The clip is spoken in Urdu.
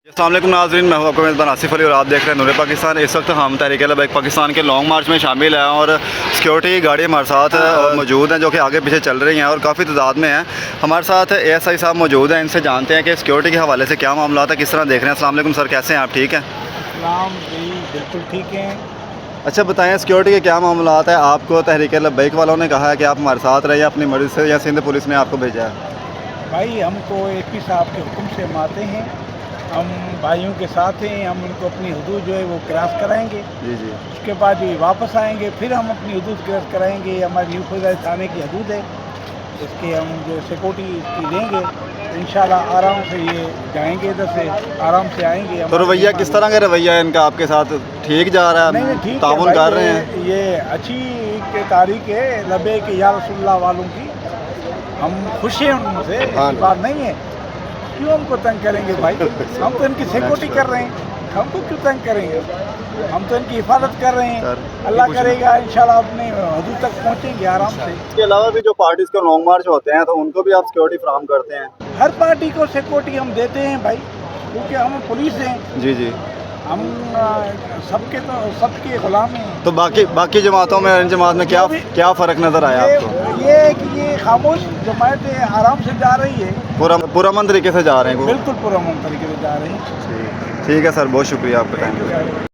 السلام علیکم ناظرین، میں ہوں آپ کا میزبان آصف علی اور آپ دیکھ رہے ہیں نور پاکستان۔ اس وقت ہم تحریک لبیک پاکستان کے لانگ مارچ میں شامل ہیں اور سیکورٹی گاڑی ہمارے ساتھ موجود ہیں جو کہ آگے پیچھے چل رہی ہیں اور کافی تعداد میں ہیں۔ ہمارے ساتھ اے ایس آئی صاحب موجود ہیں، ان سے جانتے ہیں کہ سیکورٹی کے حوالے سے کیا معاملات ہیں، کس طرح دیکھ رہے ہیں۔ السلام علیکم سر، کیسے ہیں آپ؟ ٹھیک ہیں؟ اسلام جی بالکل ٹھیک ہیں۔ اچھا بتائیں، سیکورٹی کے کیا معاملات ہیں؟ آپ کو تحریک لبیک والوں نے کہا ہے کہ آپ ہمارے ساتھ رہیں اپنی مرضی سے، یا سندھ پولیس نے آپ کو بھیجا ہے؟ بھائی ہم تو اے پی صاحب کے حکم سے ہم آتے ہیں، ہم بھائیوں کے ساتھ ہیں، ہم ان کو اپنی حدود جو ہے وہ کراس کرائیں گے، جی جی اس کے بعد جو یہ واپس آئیں گے پھر ہم اپنی حدود کراس کرائیں گے۔ یہ ہماری نیو فیضان تھانے کی حدود ہے، اس کے ہم جو سیکورٹی اس کی دیں گے، انشاءاللہ آرام سے یہ جائیں گے، ادھر سے آرام سے آئیں گے۔ تو رویہ کس طرح کا رویہ ہے ان کا آپ کے ساتھ؟ ٹھیک جا رہا نہیں ہے؟ ٹھیک ہے تعاون بھائی، کر رہے ہیں؟ یہ اچھی تاریخ ہے لبیک یا رسول اللہ والوں کی، ہم خوش ہیں ان سے، ایسی بات نہیں ہے۔ کیوں ہم کو تنگ کریں گے بھائی؟ ہم تو ان کی سیکورٹی کر رہے ہیں، ہم کو کیوں تنگ کریں گے؟ ہم تو ان کی حفاظت کر رہے ہیں، اللہ کرے گا انشاءاللہ اپنے حدود تک پہنچیں گے آرام سے۔ اس کے علاوہ بھی جو پارٹیز کے لانگ مارچ ہوتے ہیں تو ان کو بھی آپ سیکورٹی فراہم کرتے ہیں؟ ہر پارٹی کو سیکورٹی ہم دیتے ہیں بھائی، کیونکہ ہم پولیس ہیں، جی جی۔ ہم سب کے غلام ہیں۔ تو باقی جماعتوں میں، ان جماعت میں کیا فرق نظر آیا آپ کو؟ یہ ہے کہ یہ خاموش جماعتیں آرام سے جا رہی ہے، پرامن طریقے سے جا رہے ہیں وہ؟ بالکل پرامن طریقے سے جا رہے ہیں۔ ٹھیک ہے سر، بہت شکریہ آپ کا ٹائم۔